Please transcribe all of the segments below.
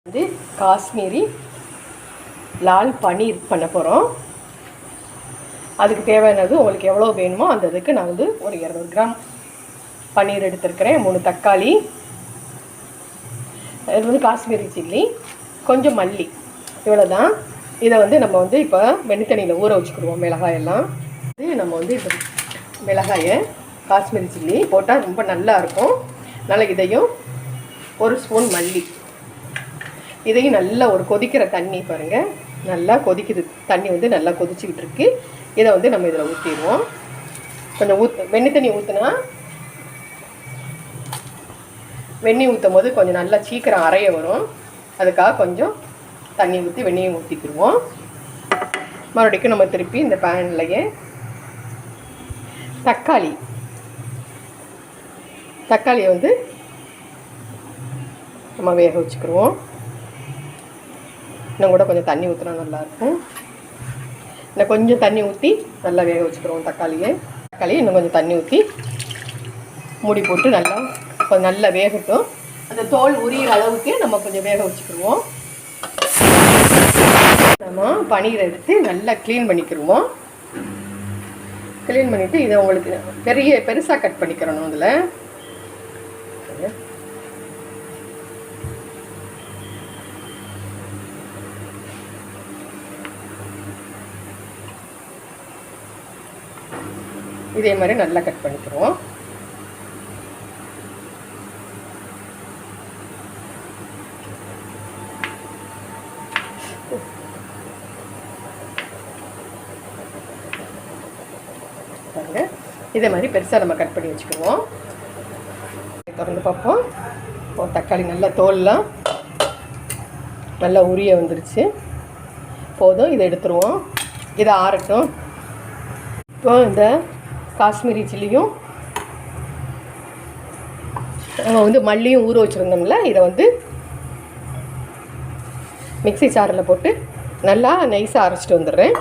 வந்து காஷ்மீரி லால் பன்னீர் பண்ண போகிறோம். அதுக்கு தேவையானது உங்களுக்கு எவ்வளோ வேணுமோ அந்த இதுக்கு நான் வந்து ஒரு 200 கிராம் பன்னீர் எடுத்துருக்கிறேன். 3 தக்காளி, இது வந்து காஷ்மீரி சில்லி, கொஞ்சம் மல்லி, இவ்வளோ தான். இதை வந்து நம்ம வந்து இப்போ வெண்ணி தண்ணியில் ஊற வச்சுக்கிடுவோம். மிளகாயெல்லாம் நம்ம வந்து இப்போ மிளகாயை காஷ்மீரி சில்லி போட்டால் ரொம்ப நல்லா இருக்கும். அதனால் இதையும் ஒரு ஸ்பூன் மல்லி, இதையும் நல்லா ஒரு கொதிக்கிற தண்ணி பாருங்கள், நல்லா கொதிக்குது. தண்ணி வந்து நல்லா கொதிச்சுக்கிட்டு இருக்கு. இதை வந்து நம்ம இதில் ஊற்றிடுவோம். கொஞ்சம் வெண்ணி தண்ணி ஊற்றினா வெண்ணெய் ஊற்றும் போது கொஞ்சம் நல்லா சீக்கிரம் அரைய வரும். அதுக்காக கொஞ்சம் தண்ணி ஊற்றி வெண்ணெயை ஊற்றிக்கிடுவோம். மறுபடியும் நம்ம திருப்பி இந்த பேன்லையே தக்காளியை வந்து நம்ம வேக வச்சுக்கிடுவோம். இன்னும் கூட கொஞ்சம் தண்ணி ஊற்றினா நல்லாயிருக்கும். இன்னும் கொஞ்சம் தண்ணி ஊற்றி நல்லா வேக வச்சுக்கிறோம். தக்காளியை இன்னும் கொஞ்சம் தண்ணி ஊற்றி மூடி போட்டு நல்லா வேகட்டும். அந்த தோல் உரியிற அளவுக்கு நம்ம கொஞ்சம் வேக வச்சுக்கிடுவோம். நம்ம பன்னீரை எடுத்து நல்லா க்ளீன் பண்ணிக்கிடுவோம். க்ளீன் பண்ணிவிட்டு இதை உங்களுக்கு பெருசாக கட் பண்ணிக்கிறணும். அதில் இதே மாதிரி நல்லா கட் பண்ணிக்கிறோம். பாருங்க, இதே மாதிரி பெருசாக நம்ம கட் பண்ணி வச்சுக்குவோம். திறந்து பார்ப்போம். தக்காளி நல்லா தோல்லாம் நல்லா உரிய வந்துருச்சு. போதும், இதை எடுத்துருவோம். இதை ஆறட்டும். இப்போ இந்த காஷ்மீரி சில்லியும் நம்ம வந்து மல்லியும் ஊற வச்சுருந்தோம்ல, இதை வந்து மிக்ஸி ஜாரில் போட்டு நல்லா நைஸாக அரைச்சிட்டு வந்துடுறேன்.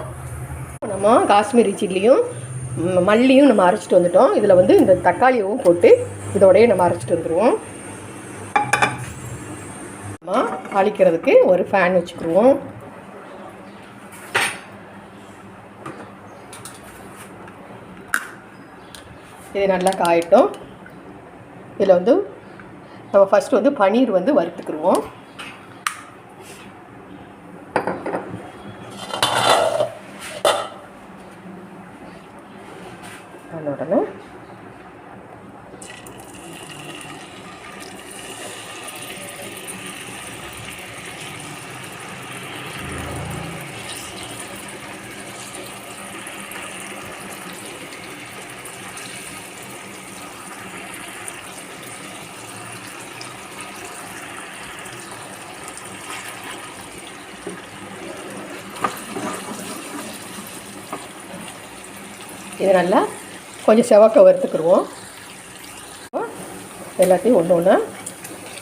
நம்ம காஷ்மீரி சில்லியும் மல்லியும் நம்ம அரைச்சிட்டு வந்துட்டோம். இதில் வந்து இந்த தக்காளியும் போட்டு இதோடய நம்ம அரைச்சிட்டு வந்துடுவோம். நம்ம தாளிக்கிறதுக்கு ஒரு ஃபேன் வச்சுக்கிடுவோம். இது நல்லா காயட்டும். இதில் வந்து நம்ம ஃபஸ்ட்டு வந்து பன்னீர் வந்து வறுத்துக்கிடுவோம். உடனே இது நல்லா கொஞ்சம் செவக்க வறுத்துக்கிடுவோம். எல்லாத்தையும் ஒன்று ஒன்றா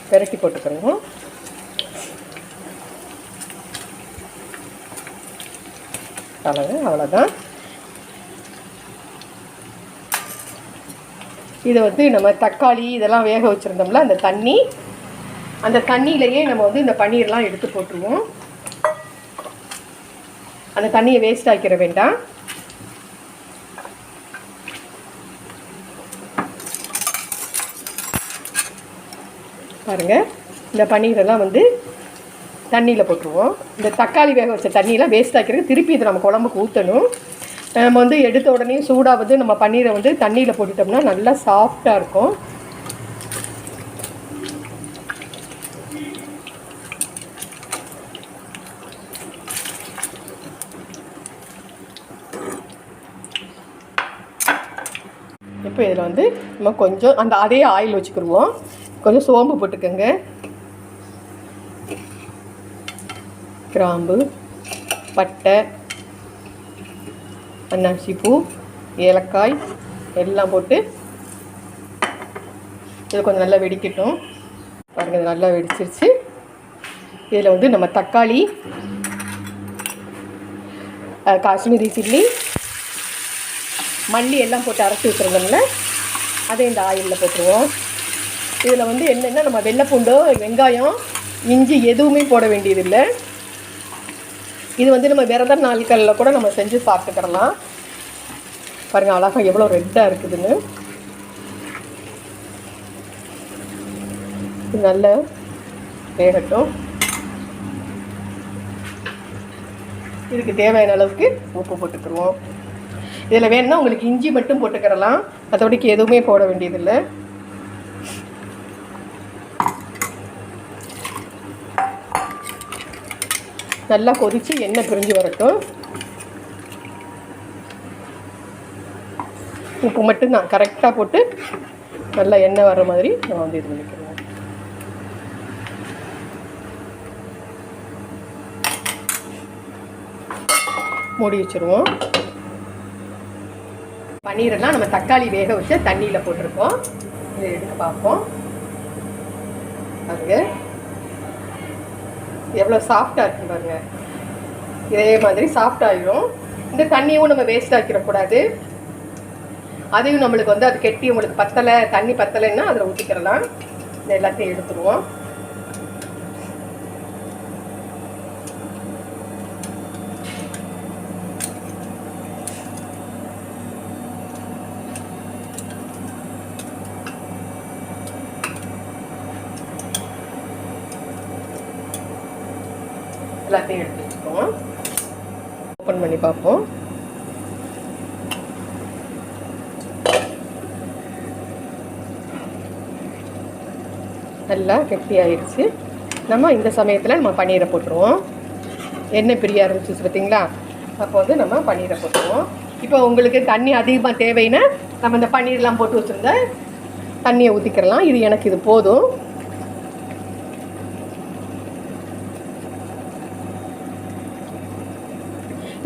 பெரட்டி போட்டுக்கிறோம். அவ்வளோதான். இதை வந்து நம்ம தக்காளி இதெல்லாம் வேக வச்சுருந்தோம்ல, அந்த தண்ணியிலையே நம்ம வந்து இந்த பன்னீர்லாம் எடுத்து போட்டுருவோம். அந்த தண்ணியை வேஸ்ட் ஆக்கிட வேண்டாம். பாருங்கள், இந்த பன்னீரெல்லாம் வந்து தண்ணியில் போட்டுருவோம். இந்த தக்காளி வேக வச்ச தண்ணியெலாம் வேஸ்ட் ஆக்கிறதுக்கு திருப்பி இதை நம்ம குழம்புக்கு ஊற்றணும். நம்ம வந்து எடுத்த உடனே சூடாக வந்து நம்ம பன்னீரை வந்து தண்ணியில் போட்டுட்டோம்னா நல்லா சாஃப்டாக இருக்கும். இப்போ இதில் வந்து நம்ம கொஞ்சம் அதே ஆயில் வச்சுக்கிடுவோம். கொஞ்சம் சோம்பு போட்டுக்கோங்க, கிராம்பு, பட்டை, அன்னாசி பூ, ஏலக்காய் எல்லாம் போட்டு இது கொஞ்சம் நல்லா வெடிக்கட்டும். பாருங்கள், இது நல்லா வெடிச்சிருச்சு. இதில் வந்து நம்ம தக்காளி, காஷ்மீரி சில்லி, மல்லி எல்லாம் போட்டு அரைச்சி வச்சுருந்தோம்ல, அதை இந்த ஆயிலில் போட்டுருவோம். இதில் வந்து என்னென்னா நம்ம வெள்ளைப்பூண்டு, வெங்காயம் இஞ்சி எதுவுமே போட வேண்டியதில்லை. இது வந்து நம்ம விரத நாட்களில் கூட நம்ம செஞ்சு சாப்பிட்டுக்கிறலாம். பாருங்கள் அழகாக எவ்வளோ ரெட்டாக இருக்குதுன்னு. இது நல்லா வேகட்டும். இதுக்கு தேவையான அளவுக்கு உப்பு போட்டுக்கிடுவோம். இதில் வேணும்னா உங்களுக்கு இஞ்சி மட்டும் போட்டுக்கிறலாம், மற்றபடிக்கு எதுவுமே போட வேண்டியதில்லை. நல்லா கொதித்து எண்ணெய் பிரிஞ்சு வரட்டும். உப்பு மட்டும்தான் கரெக்டாக போட்டு நல்லா எண்ணெய் வர்ற மாதிரி நம்ம வந்து இது பண்ணிக்கிறோம். மூடி வச்சுருவோம். பன்னீரெல்லாம் நம்ம தக்காளி வேக வச்ச தண்ணியில் போட்டிருக்கோம். இதை எடுத்து பார்ப்போம். பாருங்க எவ்வளோ சாஃப்டாக இருக்குன்னு பாருங்க. இதே மாதிரி சாஃப்டாகிடும். இந்த தண்ணியும் நம்ம வேஸ்ட் ஆக்கிடக்கூடாது. அதையும் நம்மளுக்கு வந்து அது கெட்டி உங்களுக்கு பத்தலை, தண்ணி பத்தலைன்னா அதில் ஊற்றிக்கிறலாம். இந்த எல்லாத்தையும் எடுத்துருவோம். எல்லாத்தையும் எடுத்து வச்சுக்குவோம். ஓப்பன் பண்ணி பார்ப்போம். நல்லா கெட்டி ஆயிடுச்சு. நம்ம இந்த சமயத்தில் நம்ம பன்னீரை போட்டுருவோம். எண்ணெய் பிரிய ஆரம்பிச்சிச்சு பார்த்தீங்களா? அப்போ வந்து நம்ம பன்னீரை போட்டுருவோம். இப்போ உங்களுக்கு தண்ணி அதிகமாக தேவைன்னா நம்ம இந்த பன்னீர்லாம் போட்டு வச்சுருந்த தண்ணியை ஊற்றிக்கிறலாம். இது எனக்கு இது போதும்.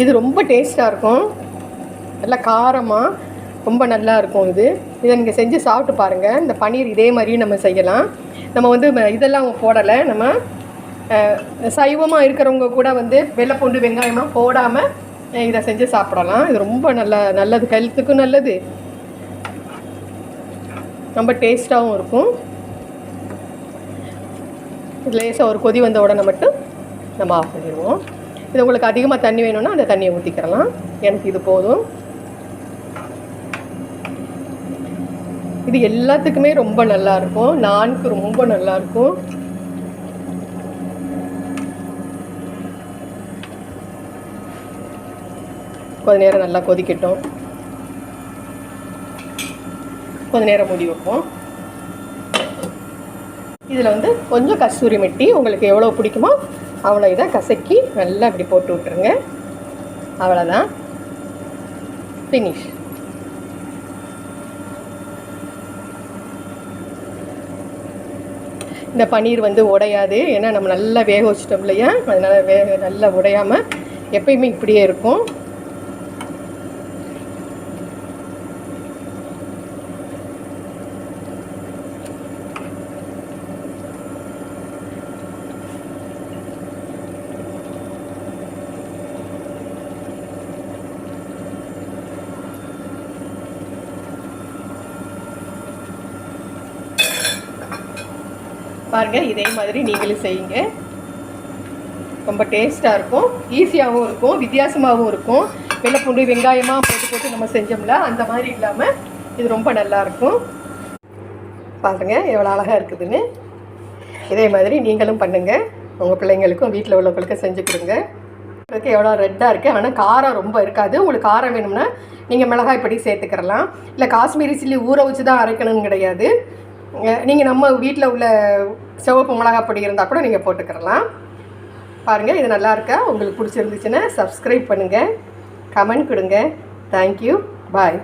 இது ரொம்ப டேஸ்ட்டாக இருக்கும், நல்லா காரமாக ரொம்ப நல்லா இருக்கும். இதை நீங்கள் செஞ்சு சாப்பிட்டு பாருங்கள். இந்த பன்னீர் இதே மாதிரியும் நம்ம செய்யலாம். நம்ம வந்து இதெல்லாம் போடலை. நம்ம சைவமாக இருக்கிறவங்க கூட வந்து வெள்ளைப்பூண்டு வெங்காயமாக போடாமல் இதை செஞ்சு சாப்பிடலாம். இது ரொம்ப நல்லது, ஹெல்த்துக்கும் நல்லது, ரொம்ப டேஸ்ட்டாகவும் இருக்கும். லேசாக ஒரு கொதி வந்த உடனே மட்டும் நம்ம ஆஃப் பண்ணிடுவோம். இது உங்களுக்கு அதிகமாக தண்ணி வேணும்னா அந்த தண்ணியை ஊற்றிக்கிறலாம். எனக்கு இது போதும். இது எல்லாத்துக்குமே ரொம்ப நல்லாயிருக்கும். நான்கு ரொம்ப நல்லாயிருக்கும். கொஞ்ச நேரம் நல்லா கொதிக்கட்டும். கொஞ்ச நேரம் மூடி வைப்போம். இதில் வந்து கொஞ்சம் கஸ்தூரி மெட்டி உங்களுக்கு எவ்வளோ பிடிக்குமோ அவ்வளோ இதை கசக்கி நல்லா இப்படி போட்டு விட்டுருங்க. அவ்வளோதான், ஃபினிஷ். இந்த பன்னீர் வந்து உடையாது, ஏன்னா நம்ம நல்லா வேக வச்சிட்டோம் இல்லையா, அதனால் நல்லா உடையாமல் எப்பயுமே இப்படியே இருக்கும். பாருங்கள், இதே மாதிரி நீங்களும் செய்யுங்க. ரொம்ப டேஸ்ட்டாக இருக்கும், ஈஸியாகவும் இருக்கும், வித்தியாசமாகவும் இருக்கும். வெள்ளைப்பூண்டு வெங்காயமாக போட்டு நம்ம செஞ்சோம்ல அந்த மாதிரி இல்லாமல் இது ரொம்ப நல்லாயிருக்கும். பாருங்கள் எவ்வளோ அழகாக இருக்குதுன்னு. இதே மாதிரி நீங்களும் பண்ணுங்கள். உங்கள் பிள்ளைங்களுக்கும் வீட்டில் உள்ளவங்களுக்கும் செஞ்சு கொடுங்க. அதுக்கு எவ்வளோ ரெட்டாக இருக்குது, ஆனால் காரம் ரொம்ப இருக்காது. உங்களுக்கு காரம் வேணும்னா நீங்கள் மிளகாய் பொடி சேர்த்துக்கிறலாம். இல்லை காஷ்மீரி சில்லி ஊற வச்சு தான் அரைக்கணும்னு கிடையாது. நீங்கள் நம்ம வீட்டில் உள்ள சிவப்பு மிளகாய் பொடி இருந்தால் கூட நீங்கள் போட்டுக்கிறலாம். பாருங்கள், இது நல்லா இருக்கா? உங்களுக்கு பிடிச்சிருந்துச்சுன்னா சப்ஸ்கிரைப் பண்ணுங்கள், கமெண்ட் கொடுங்க. தேங்க்யூ, பாய்.